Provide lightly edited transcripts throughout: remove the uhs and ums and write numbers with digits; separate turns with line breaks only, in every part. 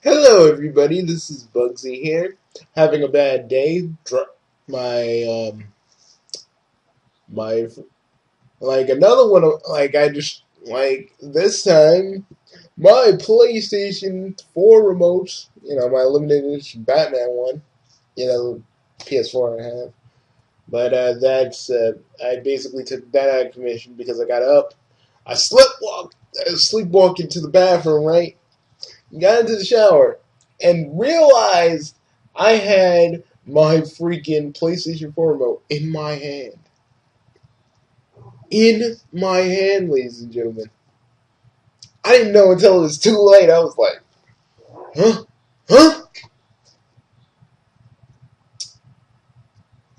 Hello, everybody. This is Bugsy here, having a bad day. My my another one. Like I just this time my PlayStation 4 remote. My limited edition Batman one. PS4 I have. But that's I basically took that out of commission because I got up. I sleepwalked into the bathroom, right? Got into the shower and realized I had my freaking PlayStation 4 remote in my hand. In my hand, ladies and gentlemen. I didn't know until it was too late. I was like, huh? Huh?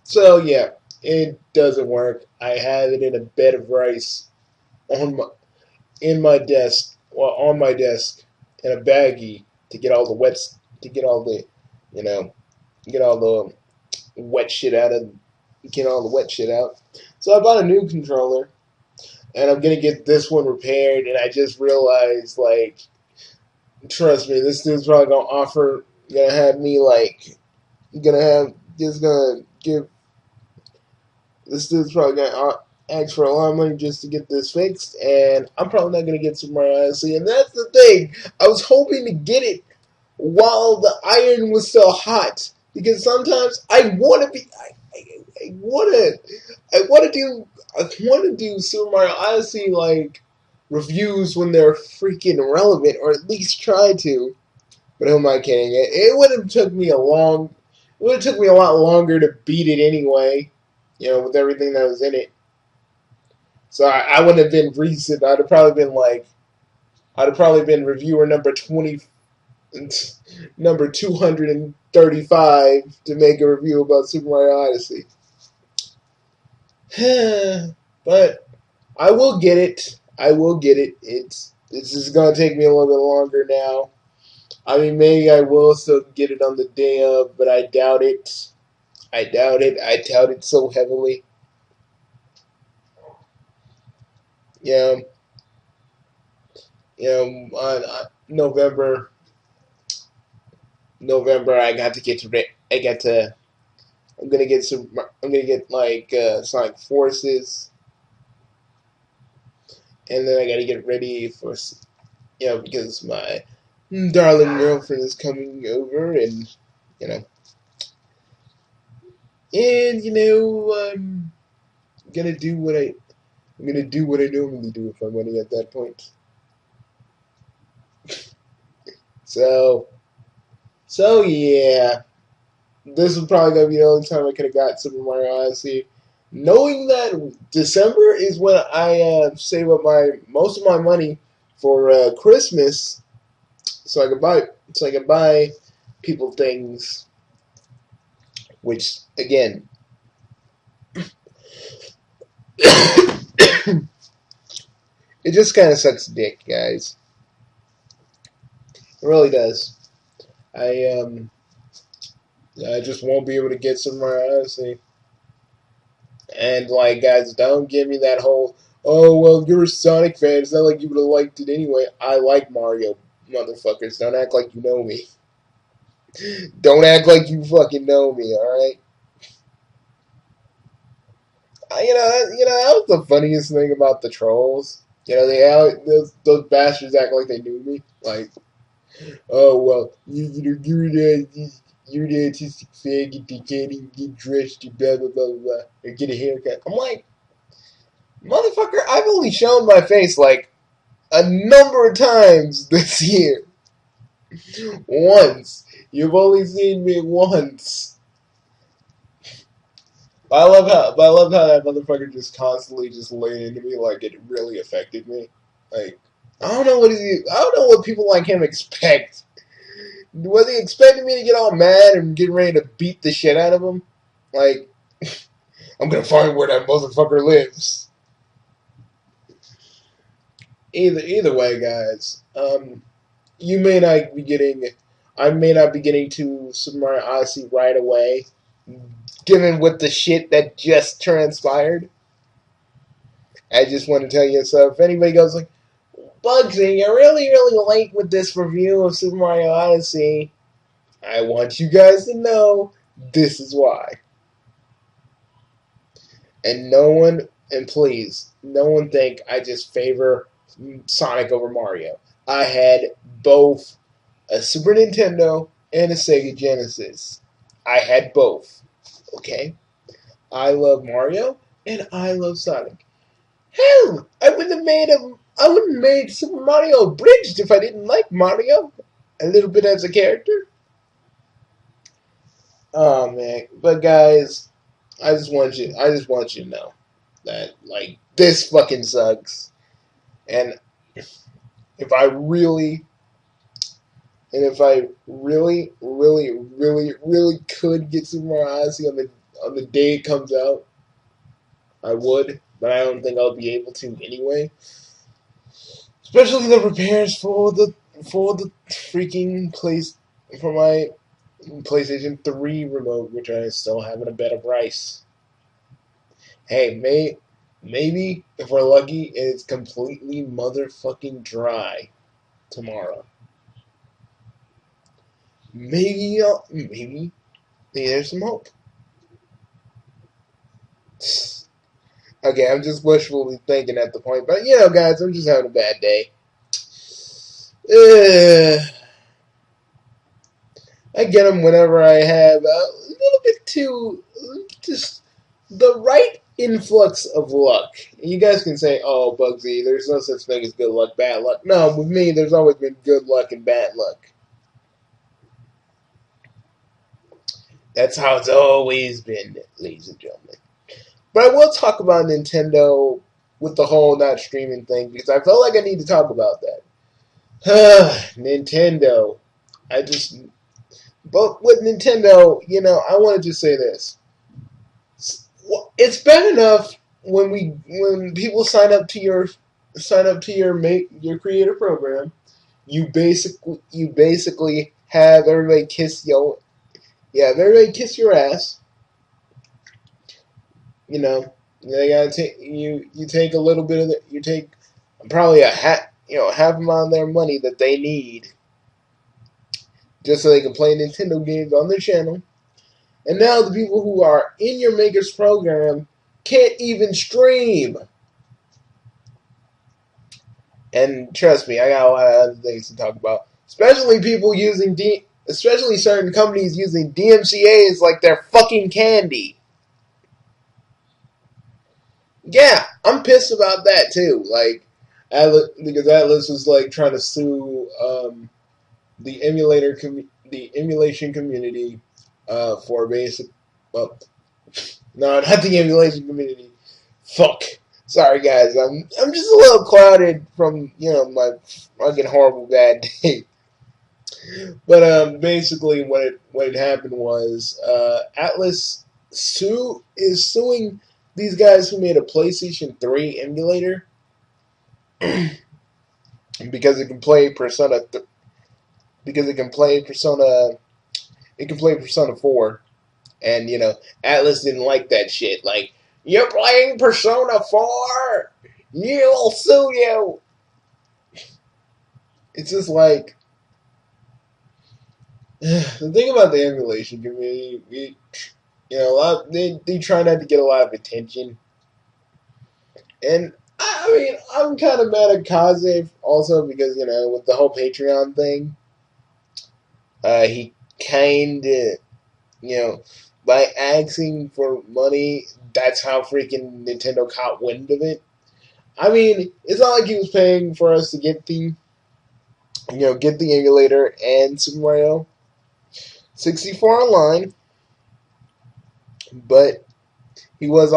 So, yeah, it doesn't work. I have it in a bed of rice on my, in my desk, on my desk, in a baggie to get all the to get all the, you know, get all the wet shit out of get all the wet shit out. So I bought a new controller, and I'm gonna get this one repaired. And I just realized, trust me, this dude's probably gonna have me gonna have just gonna give this dude's probably gonna ask for a lot of money just to get this fixed, and I'm probably not gonna get Super Mario Odyssey. And that's the thing. I was hoping to get it while the iron was still hot, because sometimes I want to be. I want to. I want to do Super Mario Odyssey reviews when they're freaking relevant, or at least try to. But who am I kidding? It would have took me a long. It would have took me a lot longer to beat it anyway. With everything that was in it. So I wouldn't have been recent. I'd have probably been reviewer number 235 to make a review about Super Mario Odyssey. But I will get it. I will get it. It's just gonna take me a little bit longer now. I mean, maybe I will still get it on the day of, but I doubt it. I doubt it. I doubt it so heavily. Yeah, November. November, I got to get to. I got to. I'm gonna get some. I'm gonna get Sonic Forces, and then I gotta get ready for because my darling girlfriend is coming over, and you know, I'm gonna do what I I'm gonna do what I normally do with my money at that point. So yeah, this is probably gonna be the only time I could have got Super Mario Odyssey. Knowing that December is when I save up my most of my money for Christmas, so I can buy people things. Which again, it just kind of sucks dick, guys. It really does. I I just won't be able to get Super Mario Odyssey. And guys, don't give me that whole oh well you're a Sonic fan. It's not like you would have liked it anyway. I like Mario, motherfuckers. Don't act like you know me. Don't act like you fucking know me. All right. That was the funniest thing about the trolls. Those bastards act like they knew me. Like, oh well, you're the autistic faggot that can't even get dressed and blah blah blah blah or get a haircut. I'm like, motherfucker, I've only shown my face a number of times this year. Once. You've only seen me once. But I love how that motherfucker just constantly just laid into me like it really affected me. Like I don't know what people like him expect. Was he expecting me to get all mad and get ready to beat the shit out of him? Like, I'm gonna find where that motherfucker lives. Either way, guys. You may not be getting. I may not be getting to Super Mario Odyssey right away, given with the shit that just transpired. I just want to tell you. So if anybody goes like, Bugsy, you're really, really late with this review of Super Mario Odyssey. I want you guys to know this is why. And please, no one think I just favor Sonic over Mario. I had both a Super Nintendo and a Sega Genesis. I had both. Okay? I love Mario and I love Sonic. Hell, I wouldn't have made Super Mario Abridged if I didn't like Mario a little bit as a character. Oh man, but guys, I just want you to know that like this fucking sucks. And if I really if I really, really, really, really could get Super Mario Odyssey on the day it comes out, I would, but I don't think I'll be able to anyway. Especially the repairs for the freaking place for my PlayStation 3 remote, which I still have at a better price. Hey, maybe if we're lucky, it's completely motherfucking dry tomorrow. Maybe there's some hope. Okay, I'm just wishfully thinking at the point, but you know, guys, I'm just having a bad day. I get them whenever I have a little bit too, just the right influx of luck. You guys can say, oh, Bugsy, there's no such thing as good luck, bad luck. No, with me, there's always been good luck and bad luck. That's how it's always been, ladies and gentlemen. But I will talk about Nintendo with the whole not streaming thing, because I felt like I need to talk about that. Nintendo. But with Nintendo, you know, I want to just say this. It's bad enough when people sign up to your creator program, you basically have everybody kiss your ass. You know, they gotta take you take a little bit of you take probably half amount of their money that they need just so they can play Nintendo games on their channel. And now the people who are in your Maker's program can't even stream. And trust me, I got a lot of other things to talk about. Especially especially certain companies using DMCAs like they're fucking candy. Yeah, I'm pissed about that too. Like, because Atlas was like trying to sue the emulation community for basic. Well, no, not the emulation community. Fuck. Sorry, guys. I'm just a little clouded from my fucking horrible bad day. But basically, what had happened was Atlas is suing these guys who made a PlayStation 3 emulator because it can play Persona. Because it can play Persona 4, and Atlas didn't like that shit. Like, you're playing Persona 4, you'll sue you. It's just like the thing about the emulation community. They try not to get a lot of attention, and I mean I'm kind of mad at Kaze also because with the whole Patreon thing, he kind of by asking for money, that's how freaking Nintendo caught wind of it. I mean, it's not like he was paying for us to get the emulator and Super Mario 64 online. But he was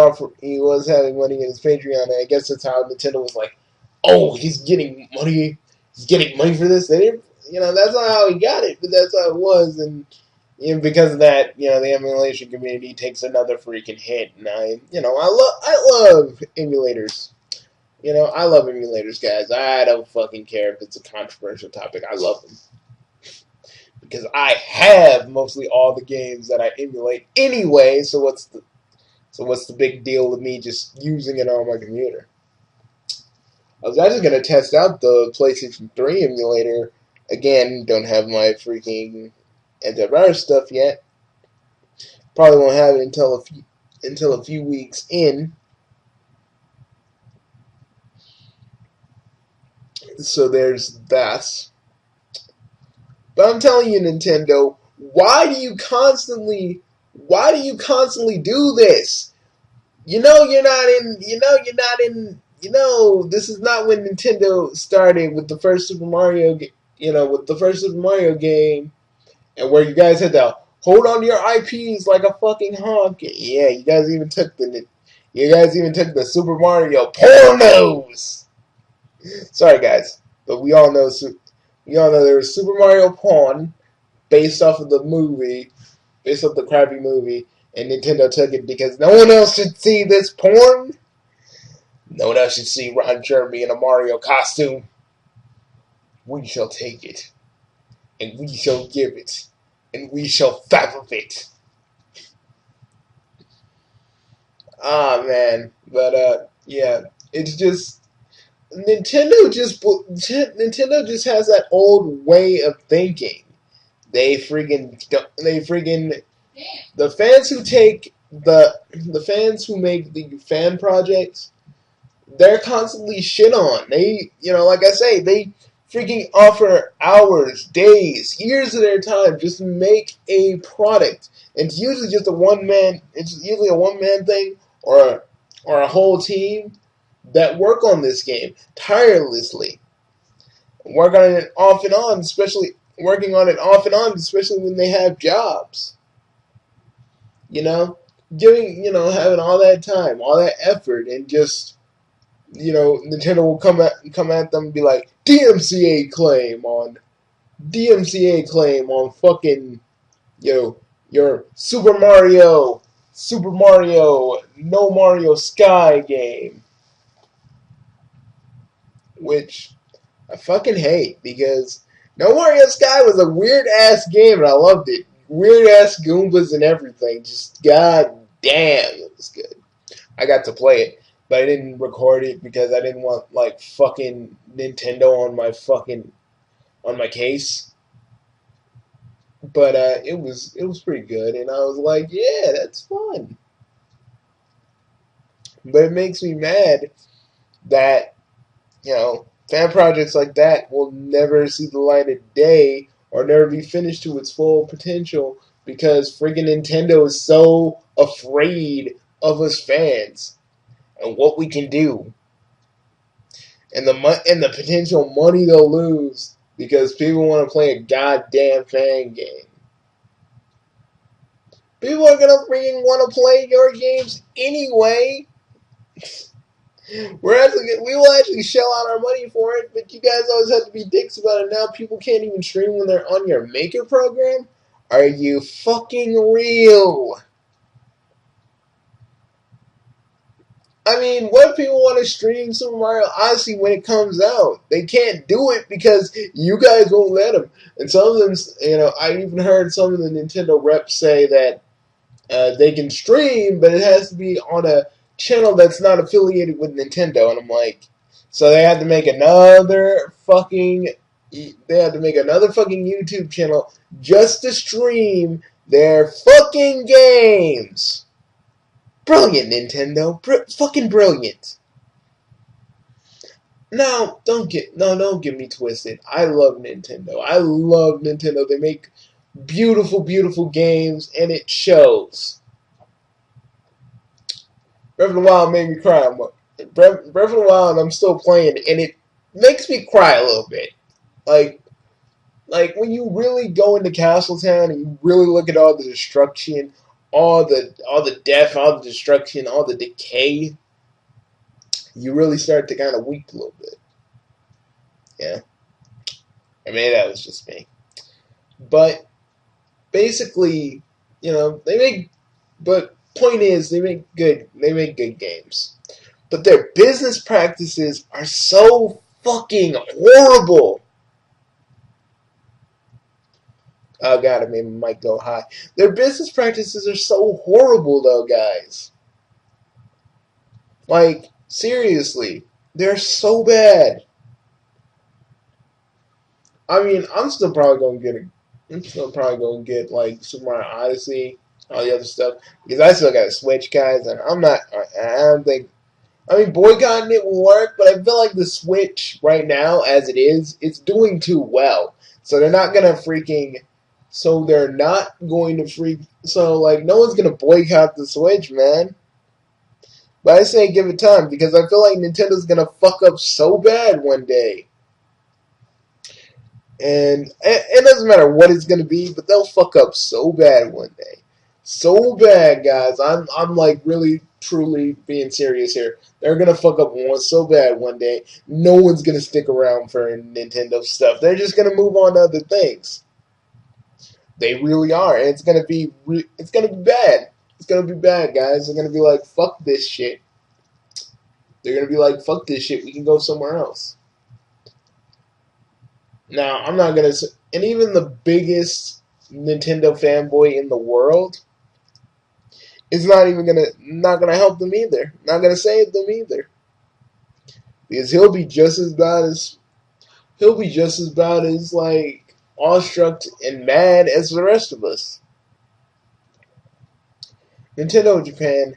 having money in his Patreon, and I guess that's how Nintendo was like, "Oh, he's getting money. He's getting money for this." They didn't, that's not how he got it, but that's how it was, and because of that, the emulation community takes another freaking hit. And I love emulators. I love emulators, guys. I don't fucking care if it's a controversial topic. I love them. Because I have mostly all the games that I emulate anyway, so what's the big deal with me just using it on my computer? I was actually gonna test out the PlayStation 3 emulator. Again, don't have my freaking antivirus stuff yet. Probably won't have it until a few weeks in. So there's that. But I'm telling you, Nintendo, why do you constantly do this? This is not when Nintendo started with the first Super Mario, with the first Super Mario game, and where you guys had to hold on to your IPs like a fucking hawk. Yeah, you guys even took the Super Mario pornos. Sorry, guys, but we all know there was Super Mario Porn based off of the movie, based off the crappy movie, and Nintendo took it because no one else should see this porn. No one else should see Ron Jeremy in a Mario costume. We shall take it, and we shall give it, and we shall fathom it. Ah, man, but yeah, it's just Nintendo just has that old way of thinking. They freaking the fans who take the fans who make the fan projects, they're constantly shit on. Like I say, they freaking offer hours, days, years of their time just to make a product. And it's usually just it's usually a one man thing or a whole team that work on this game tirelessly. Work on it off and on, especially working on it off and on, especially when they have jobs. Having all that time, all that effort, and just Nintendo will come at them and be like, DMCA claim on fucking your Super Mario No Mario Sky game, which I fucking hate because No Mario Sky was a weird ass game and I loved it. Weird ass Goombas and everything. Just god damn, it was good. I got to play it, but I didn't record it because I didn't want like fucking Nintendo on my case. But it was pretty good, and I was like, yeah, that's fun. But it makes me mad that fan projects like that will never see the light of day or never be finished to its full potential because friggin' Nintendo is so afraid of us fans and what we can do and the potential money they'll lose because people want to play a goddamn fan game. People are gonna freaking want to play your games anyway. We will actually shell out our money for it, but you guys always have to be dicks about it. Now people can't even stream when they're on your Maker program. Are you fucking real? I mean, what if people want to stream Super Mario Odyssey when it comes out? They can't do it because you guys won't let them. And some of them, I even heard some of the Nintendo reps say that they can stream, but it has to be on a channel that's not affiliated with Nintendo. And I'm like, so they had to make another fucking YouTube channel just to stream their fucking games. Brilliant, Nintendo. Fucking brilliant. No, don't get me twisted. I love Nintendo. They make beautiful, beautiful games, and it shows. Breath of the Wild made me cry. Breath of the Wild, I'm still playing, and it makes me cry a little bit. Like when you really go into Castletown and you really look at all the destruction, all the death, all the destruction, all the decay, you really start to kind of weep a little bit. Yeah. I mean, that was just me. But basically, point is they make good games. But their business practices are so fucking horrible. Oh god, I made my mic go high. Their business practices are so horrible though, guys. Like, seriously. They're so bad. I mean, I'm still probably gonna get like Super Mario Odyssey, all the other stuff because I still got a Switch, guys, and I'm not. I don't think. I mean, boycotting it will work, but I feel like the Switch right now, as it is, it's doing too well. So they're not gonna freaking. So they're not going to freak. So like, no one's gonna boycott the Switch, man. But I say give it time because I feel like Nintendo's gonna fuck up so bad one day. And it doesn't matter what it's gonna be, but they'll fuck up so bad one day, so bad, guys. I'm like really truly being serious here. They're gonna fuck up one so bad one day. No one's gonna stick around for Nintendo stuff. They're just gonna move on to other things. They really are, and it's gonna be bad. It's gonna be bad, guys. They're gonna be like, fuck this shit. They're gonna be like, fuck this shit. We can go somewhere else. Now, I'm not gonna say, and even the biggest Nintendo fanboy in the world is not gonna help them either. Not gonna save them either, because he'll be just as bad as like awestruck and mad as the rest of us. Nintendo Japan.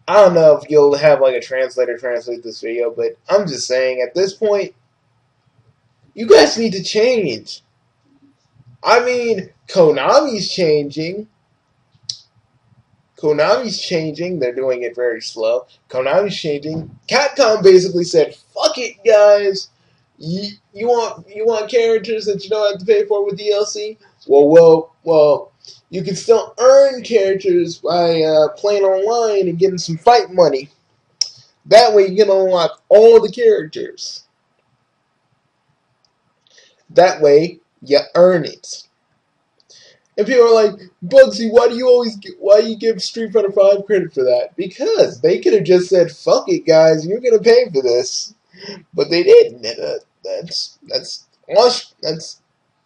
I don't know if you'll have like a translator translate this video, but I'm just saying at this point, you guys need to change. I mean, Konami's changing. Konami's changing. They're doing it very slow. Konami's changing. Capcom basically said, "Fuck it, guys. You want characters that you don't have to pay for with DLC? Well. You can still earn characters by playing online and getting some fight money. That way, you can unlock all the characters. That way, you earn it." And people are like, Bugsy, why do you give Street Fighter V credit for that? Because they could have just said, fuck it, guys, you're going to pay for this. But they didn't. That's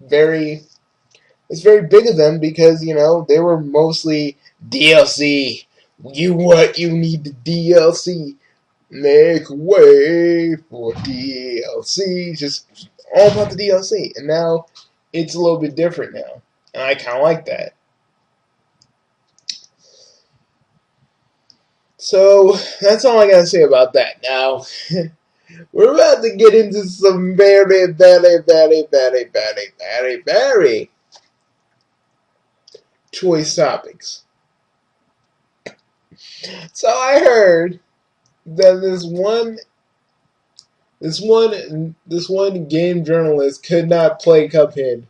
very big of them because, they were mostly DLC. You need the DLC. Make way for DLC. Just all about the DLC. And now it's a little bit different now. And I kind of like that. So, that's all I got to say about that. Now, we're about to get into some very, very, very, very, very, very, very choice topics. So, I heard that this one game journalist could not play Cuphead.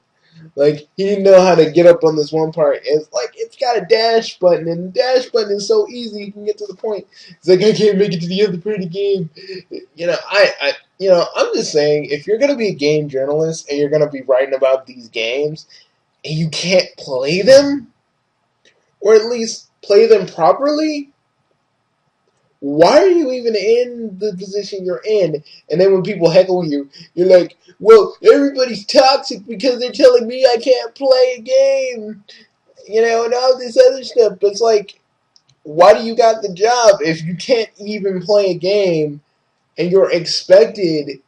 Like, he didn't know how to get up on this one part. It's got a dash button, and the dash button is so easy you can get to the point. It's like, I can't make it to the other part of the game. I'm just saying, if you're going to be a game journalist and you're going to be writing about these games, and you can't play them, or at least play them properly, why are you even in the position you're in? And then when people heckle you, you're like, well, everybody's toxic because they're telling me I can't play a game, and all this other stuff. But it's like, why do you got the job if you can't even play a game and you're expected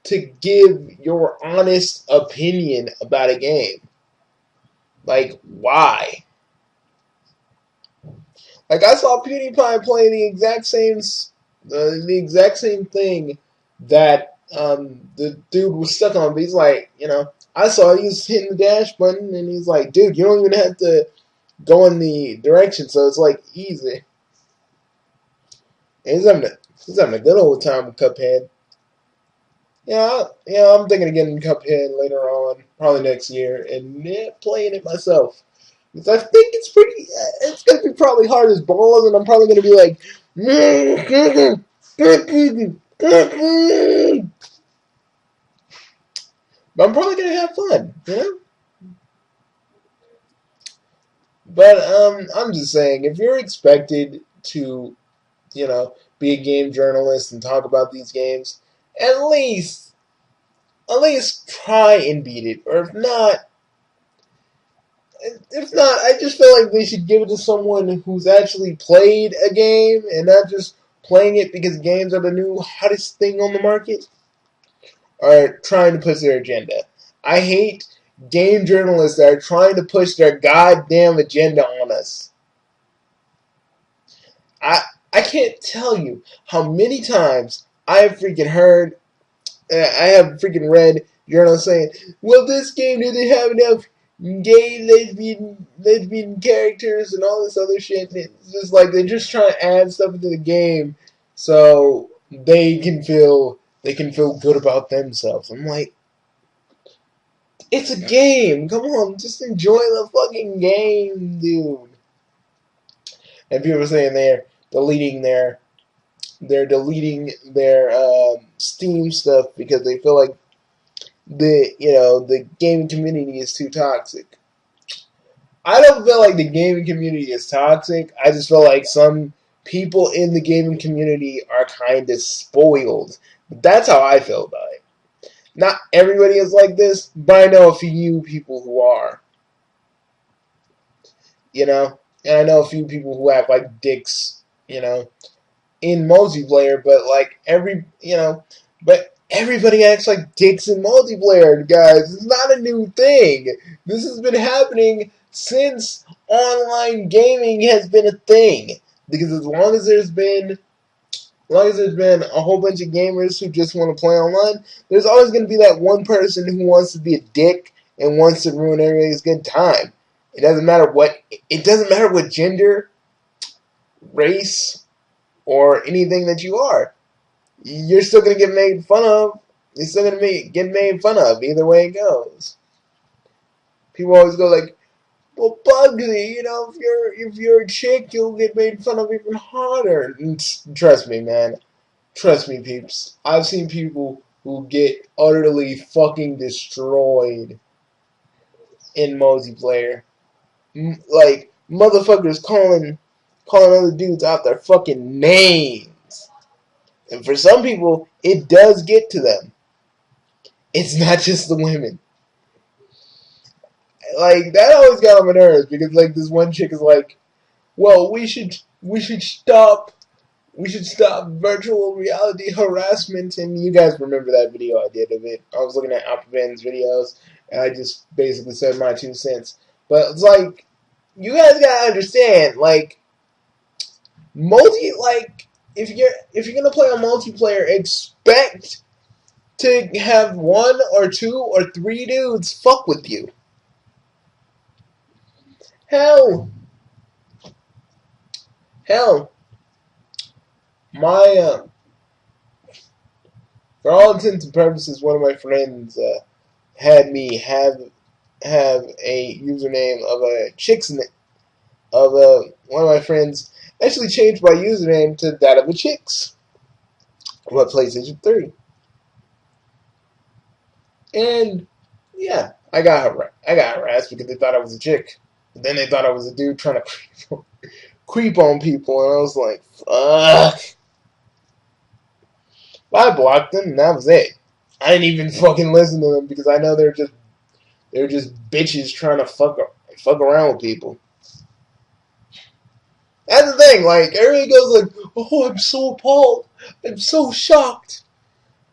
to give your honest opinion about a game? Like, why? Like, I saw PewDiePie playing the exact same thing that the dude was stuck on. But he's like, I saw he was hitting the dash button, and he's like, dude, you don't even have to go in the direction, so it's like easy. And he's having a good old time with Cuphead. I'm thinking of getting Cuphead later on, probably next year, and playing it myself. Because I think it's going to be probably hard as balls, and I'm probably going to be like, but I'm probably going to have fun, But I'm just saying, if you're expected to, be a game journalist and talk about these games, at least try and beat it, or if not, I just feel like they should give it to someone who's actually played a game and not just playing it because games are the new hottest thing on the market, are trying to push their agenda. I hate game journalists that are trying to push their goddamn agenda on us. I I can't tell you how many times I have freaking heard, I have freaking read journalists saying, "Well, this game didn't have enough gay lesbian characters and all this other shit." And it's just like they're just trying to add stuff into the game so they can feel good about themselves. I'm like, it's a game. Come on, just enjoy the fucking game, dude. And people are saying they're deleting their Steam stuff because they feel like the gaming community is too toxic. I don't feel like the gaming community is toxic. I just feel like some people in the gaming community are kind of spoiled. That's how I feel about it. Not everybody is like this, but I know a few people who are. And I know a few people who act like dicks, in multiplayer, but but everybody acts like dicks in multiplayer, guys. It's not a new thing. This has been happening since online gaming has been a thing. Because as long as there's been a whole bunch of gamers who just want to play online, there's always going to be that one person who wants to be a dick and wants to ruin everybody's good time. It doesn't matter what gender, race, or anything that you are. You're still going to get made fun of. You're still going to get made fun of either way it goes. People always go like, "Well, Bugsy, if you're a chick, you'll get made fun of even harder." And trust me, man. Trust me, peeps. I've seen people who get utterly fucking destroyed in multiplayer. Like, motherfuckers calling other dudes out their fucking names. And for some people, it does get to them. It's not just the women. Like, that always got on my nerves because, like, this one chick is like, "Well, we should stop virtual reality harassment." And you guys remember that video I did of it. I was looking at Alphaben's videos, and I just basically said my 2 cents. But it's like, you guys gotta understand, like, if you're gonna play a multiplayer, expect to have 1 or 2 or 3 dudes fuck with you. Hell, my for all intents and purposes, one of my friends had me have a username of a chick's one of my friends actually changed my username to that of a chick's on my PlayStation 3. And yeah, I got harassed because they thought I was a chick. But then they thought I was a dude trying to creep on people, and I was like, fuck. Well, I blocked them, and that was it. I didn't even fucking listen to them because I know they're just bitches trying to fuck around with people. That's the thing. Like, everybody goes like, "Oh, I'm so appalled. I'm so shocked."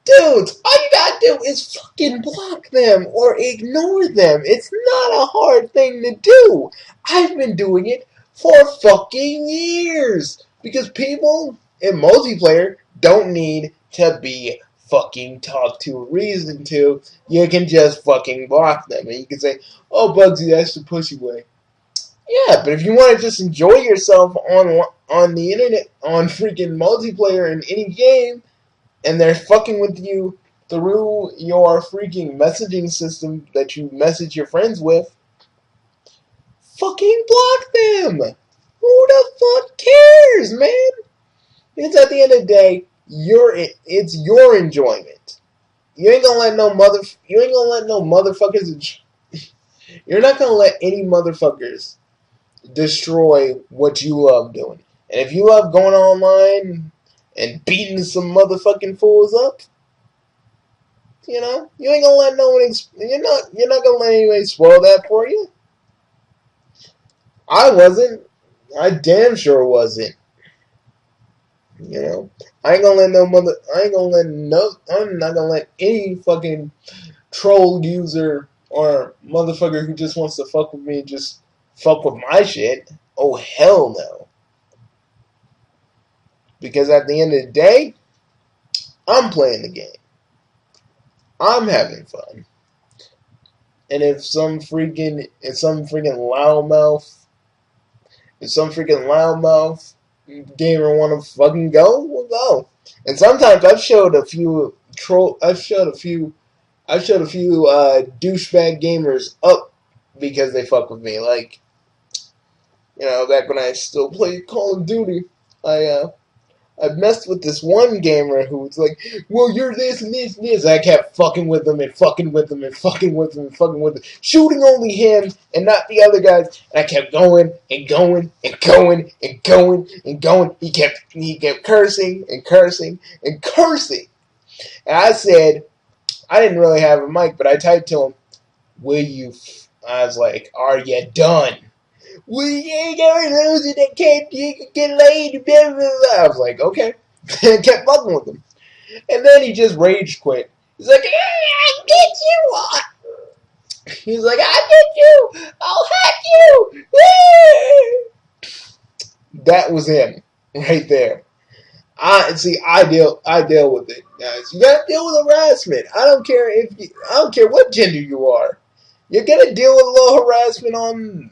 Dudes, all you gotta do is fucking block them or ignore them. It's not a hard thing to do. I've been doing it for fucking years. Because people in multiplayer don't need to be fucking talked to or reasoned to. You can just fucking block them. And you can say, "Oh, Bugsy, that's the pussy way." Yeah, but if you want to just enjoy yourself on the internet, on freaking multiplayer in any game, and they're fucking with you through your freaking messaging system that you message your friends with, fucking block them. Who the fuck cares, man? Because at the end of the day, it's your enjoyment. You ain't gonna let no motherfuckers. You're not gonna let any motherfuckers destroy what you love doing. And if you love going online and beating some motherfucking fools up, you ain't gonna let no one. You're not gonna let anybody spoil that for you. I wasn't. I damn sure wasn't. You know, I ain't gonna let no mother. I ain't gonna let no. I'm not gonna let any fucking troll user or motherfucker who just wants to fuck with me just fuck with my shit. Oh hell no! Because at the end of the day, I'm playing the game. I'm having fun. And if some freaking loudmouth gamer want to fucking go, we'll go. And sometimes I've showed a few douchebag gamers up because they fuck with me. Like, back when I still played Call of Duty, I messed with this one gamer who was like, well, you're this and this and this. And I kept fucking with him and fucking with him and fucking with him and fucking with him. Shooting only him and not the other guys. And I kept going and going and going and going and going. He kept cursing and cursing and cursing. And I said, I didn't really have a mic, but I typed to him, I was like, are you done? We ain't gonna lose it. That can't get laid. Blah, blah, blah. I was like, okay. And kept fucking with him. And then he just rage quit. He's like, I get you. He's like, I get you. I'll hack you. That was him right there. I deal with it, guys. You gotta deal with harassment. I don't care what gender you are. You're gonna deal with a little harassment on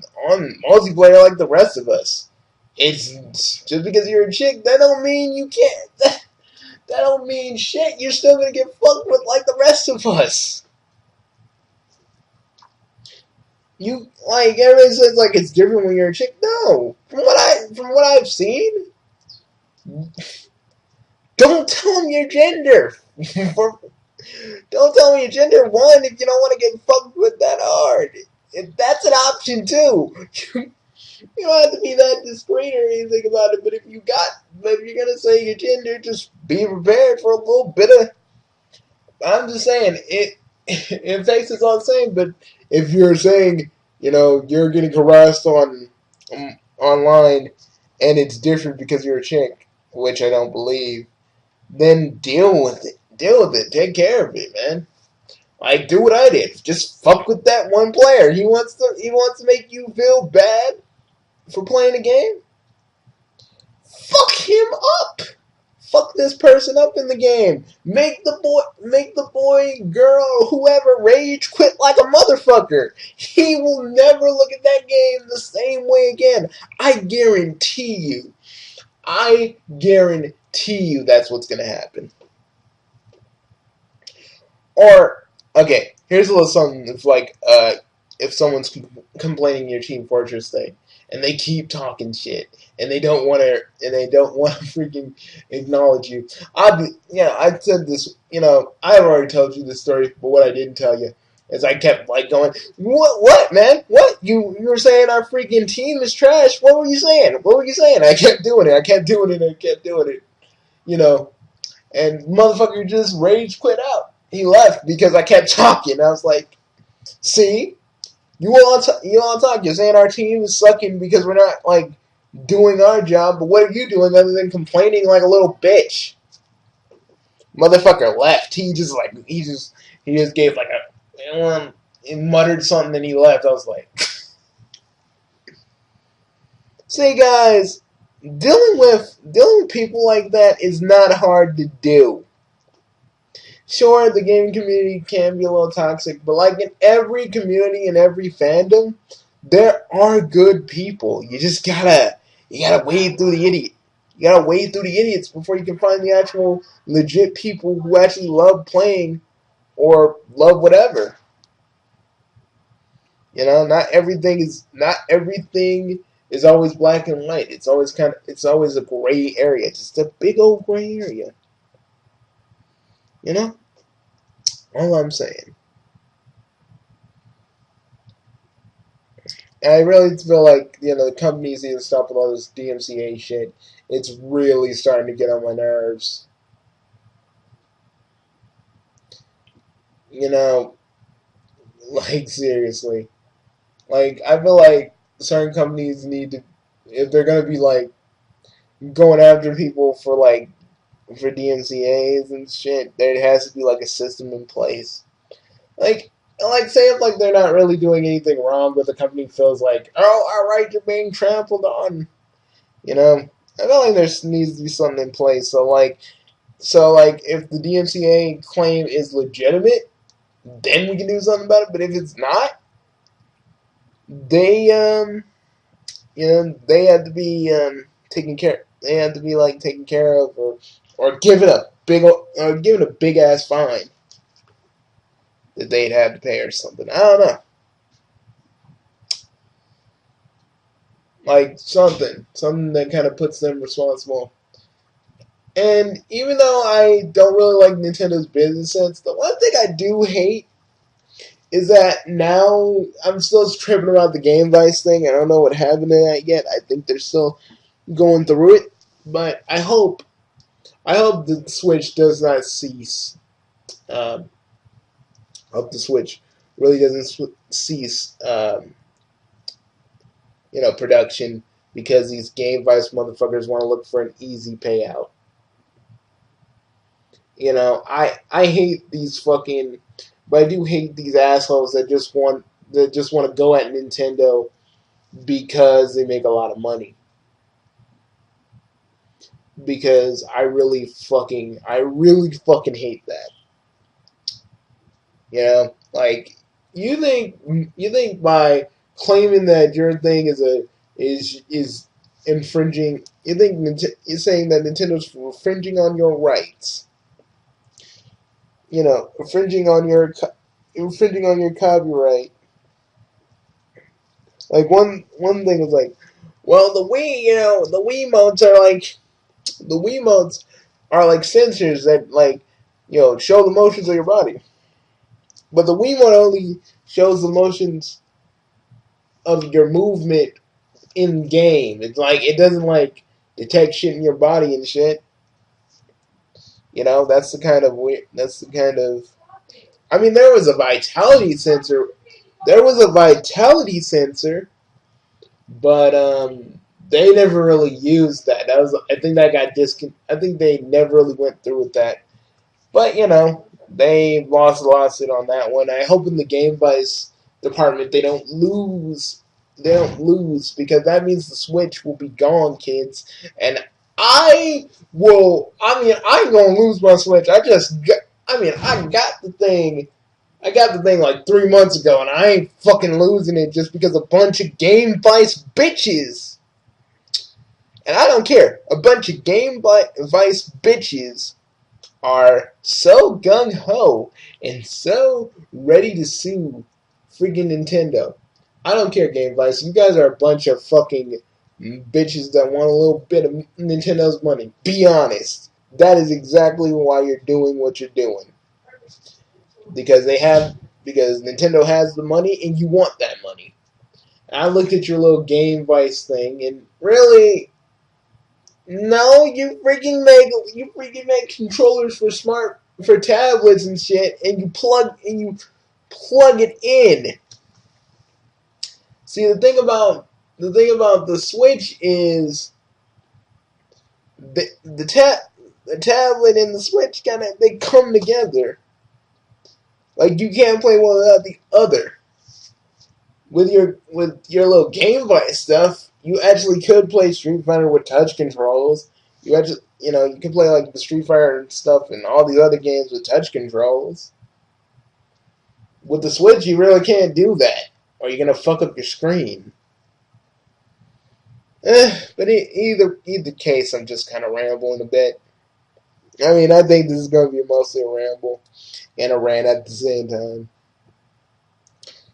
multiplayer like the rest of us. It's just because you're a chick, that don't mean you can't. That don't mean shit. You're still gonna get fucked with like the rest of us. You like everybody says like it's different when you're a chick. No, from what I've seen, don't tell them your gender. Don't tell me your gender, one, if you don't want to get fucked with that hard. That's an option too. You don't have to be that discreet or anything about it, but if you're gonna say your gender, just be prepared for a little bit of. I'm just saying it takes us all the same. But if you're saying you're getting harassed online, and it's different because you're a chick, which I don't believe, then deal with it. Deal with it. Take care of it, man. Like, do what I did. Just fuck with that one player. He wants to make you feel bad for playing a game. Fuck him up. Fuck this person up in the game. Make the boy, girl, whoever rage quit like a motherfucker. He will never look at that game the same way again. I guarantee you. I guarantee you that's what's gonna happen. Or, okay, here's a little something. It's like, if someone's complaining your Team Fortress thing, and they keep talking shit, and they don't want to freaking acknowledge you. I said this. I've already told you this story, but what I didn't tell you is I kept like going, what, man? What you were saying? Our freaking team is trash. What were you saying? What were you saying? I kept doing it. And motherfucker just rage quit out. He left because I kept talking. I was like, see, you all talk. You're saying our team is sucking because we're not like doing our job. But what are you doing other than complaining like a little bitch? Motherfucker left. He just gave like he muttered something and he left. I was like, see, guys, dealing with people like that is not hard to do. Sure, the gaming community can be a little toxic, but like in every community and every fandom, there are good people. You gotta wade through the idiot. You gotta wade through the idiots before you can find the actual legit people who actually love playing or love whatever. Not everything is always black and white. It's always a gray area. Just a big old gray area. All I'm saying. And I really feel like, the companies need to stop with all this DMCA shit. It's really starting to get on my nerves. Like, seriously. Like, I feel like certain companies need to, if they're going to be, like, going after people for like for DMCA's and shit. There has to be like a system in place. Like say if like they're not really doing anything wrong, but the company feels like, oh, all right, you're being trampled on. You know, I feel like there needs to be something in place. So if the DMCA claim is legitimate, then we can do something about it. But if it's not, they they have to be taken care. They have to be like taken care of, or given a big ass fine that they'd have to pay or something. I don't know. Like something that kind of puts them responsible. And even though I don't really like Nintendo's business sense, the one thing I do hate is that now I'm still tripping about the Game Vice thing. I don't know what happened to that yet. I think they're still going through it, but I hope the Switch does not cease. I hope the Switch really doesn't cease. Production because these Game Vice motherfuckers want to look for an easy payout. I hate these fucking, but I do hate these assholes that just want to go at Nintendo because they make a lot of money. Because I really fucking hate that. Like you think by claiming that your thing is infringing, you're saying that Nintendo's infringing on your rights. Infringing on your copyright. Like one thing is like, well, the Wiimotes are like sensors that show the motions of your body. But the Wiimote only shows the motions of your movement in game. It's like it doesn't like detect shit in your body and shit. That's the kind of weird. That's the kind of. I mean, there was a vitality sensor. But they never really used that. I think that got I think they never really went through with that. But they lost a lawsuit on that one. I hope in the Game Vice department they don't lose. They don't lose because that means the Switch will be gone, kids. And I will. I mean, I'm gonna lose my Switch. I got the thing. I got the thing like 3 months ago, and I ain't fucking losing it just because a bunch of Game Vice bitches. And I don't care. A bunch of Game Vice bitches are so gung-ho and so ready to sue freaking Nintendo. I don't care, Game Vice. You guys are a bunch of fucking bitches that want a little bit of Nintendo's money. Be honest. That is exactly why you're doing what you're doing. Because Nintendo has the money and you want that money. I looked at your little Game Vice thing and really, no, you freaking make controllers for tablets and shit, and you plug it in. See, the thing about the Switch is the tablet and the Switch they come together. Like you can't play one without the other. With your little Game Boy stuff, you actually could play Street Fighter with touch controls. You can play like the Street Fighter and stuff and all these other games with touch controls. With the Switch, you really can't do that, or you're gonna fuck up your screen. But either case, I'm just kind of rambling a bit. I mean, I think this is gonna be mostly a ramble and a rant at the same time.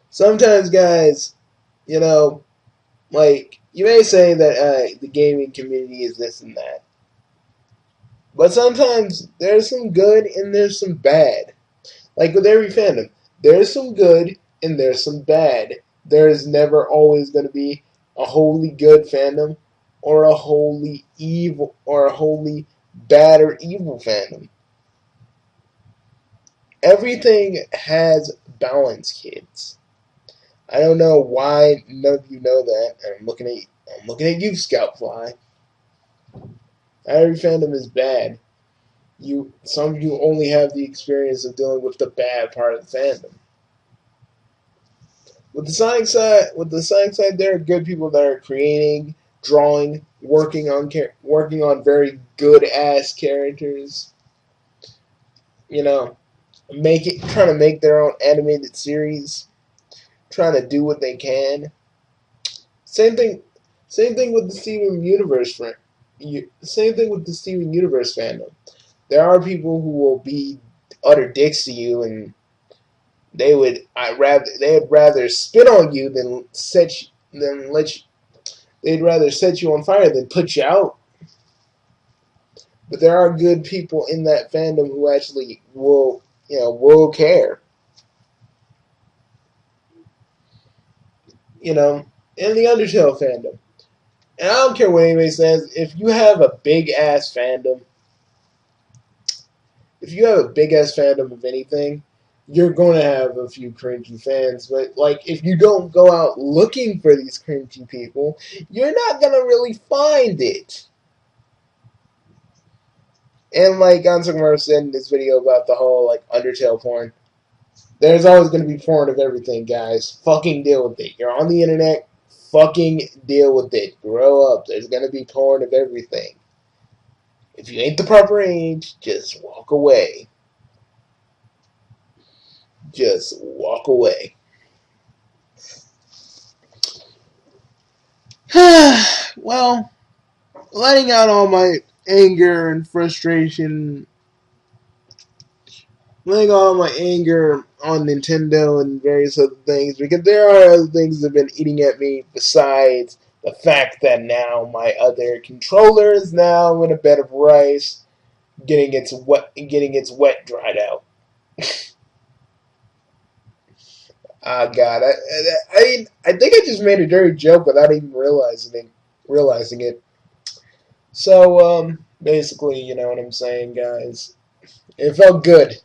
Sometimes, guys, like, you may say that the gaming community is this and that. But sometimes there's some good and there's some bad. Like with every fandom, there's some good and there's some bad. There is never always going to be a wholly good fandom or a wholly evil or a wholly bad or evil fandom. Everything has balance, kids. I don't know why none of you know that. And I'm looking at you, Scoutfly. Not every fandom is bad. Some of you only have the experience of dealing with the bad part of the fandom. With the Sonic side, there are good people that are creating, drawing, working on very good ass characters. You know, trying to make their own animated series, trying to do what they can. Same thing, same thing with the Steven Universe friend. Same thing with the Steven Universe fandom. There are people who will be utter dicks to you, and they'd rather spit on you than they'd rather set you on fire than put you out. But there are good people in that fandom who actually will care. In the Undertale fandom. And I don't care what anybody says, if you have a big ass fandom of anything, you're going to have a few cringy fans. But like, if you don't go out looking for these cringy people, you're not going to really find it. And like Gonzagaru said in this video about the whole like Undertale porn, there's always going to be porn of everything, guys. Fucking deal with it. You're on the internet. Fucking deal with it. Grow up. There's going to be porn of everything. If you ain't the proper age, just walk away. Just walk away. Well, letting out all my anger and frustration, letting all my anger on Nintendo and various other things, because there are other things that have been eating at me besides the fact that now my other controller is now in a bed of rice, getting its wet dried out. Ah, God, I think I just made a dirty joke without even realizing it. So, basically, you know what I'm saying, guys. It felt good.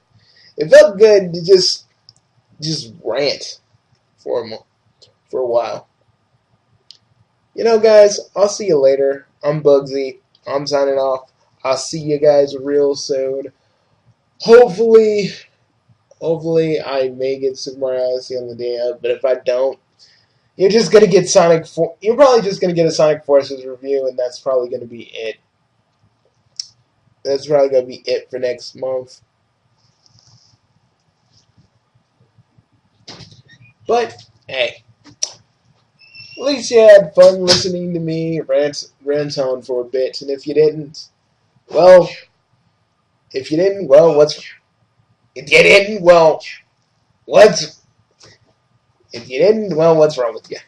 It felt good to just rant for a while. Guys, I'll see you later. I'm Bugsy. I'm signing off. I'll see you guys real soon. Hopefully, I may get Super Mario Odyssey on the day of, but if I don't, you're just gonna get You're probably just gonna get a Sonic Forces review, and that's probably gonna be it. That's probably gonna be it for next month. But hey, at least you had fun listening to me rant on for a bit, and if you didn't, well, what's wrong with you?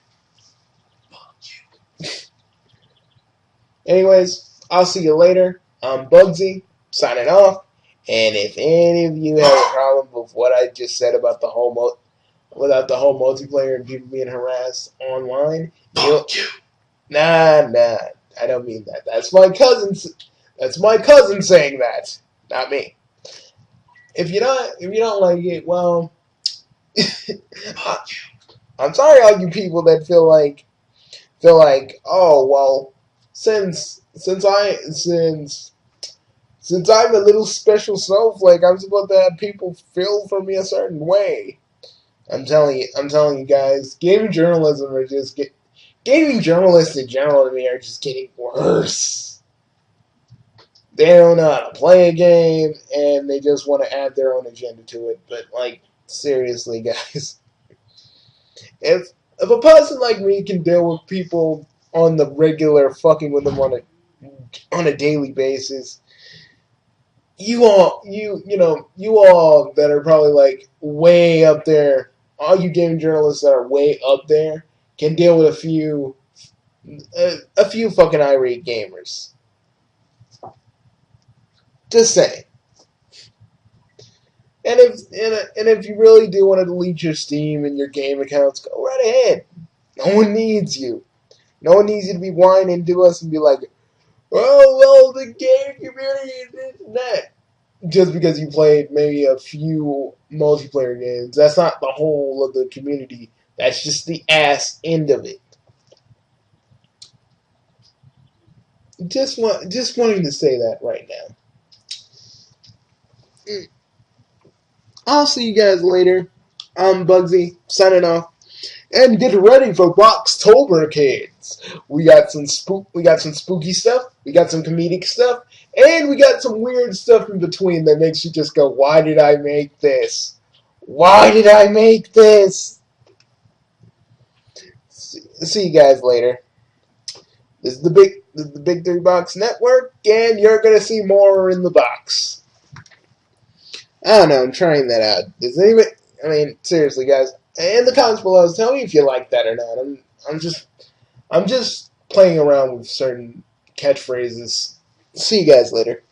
Anyways, I'll see you later. I'm Bugsy, signing off. And if any of you have a problem with what I just said about the whole multiplayer and people being harassed online, nah, I don't mean that. That's my cousin saying that, not me. If you don't like it, well, I'm sorry, all you people that feel like, oh well, since I'm a little special snowflake, I'm supposed to have people feel for me a certain way. I'm telling you guys, gaming journalists in general to me are just getting worse. They don't know how to play a game, and they just want to add their own agenda to it. But like, seriously, guys, if a person like me can deal with people on the regular, fucking with them on a daily basis, you all that are probably like way up there, all you gaming journalists that are way up there can deal with a few fucking irate gamers. Just saying. And if you really do want to delete your Steam and your game accounts, go right ahead. No one needs you. No one needs you to be whining to us and be like, oh, well, the game community is this and that. Just because you played maybe a few multiplayer games. That's not the whole of the community. That's just the ass end of it. Just wanting to say that right now. I'll see you guys later. I'm Bugsy, signing off. And get ready for Boxtober, kids. We got some spooky stuff, we got some comedic stuff, and we got some weird stuff in between that makes you just go, why did I make this? Why did I make this? See you guys later. This is the Big Three Box Network, and you're gonna see more in the box. I don't know, I'm trying that out. Does anybody, I mean, seriously, guys, in the comments below, tell me if you like that or not. I'm just playing around with certain catchphrases. See you guys later.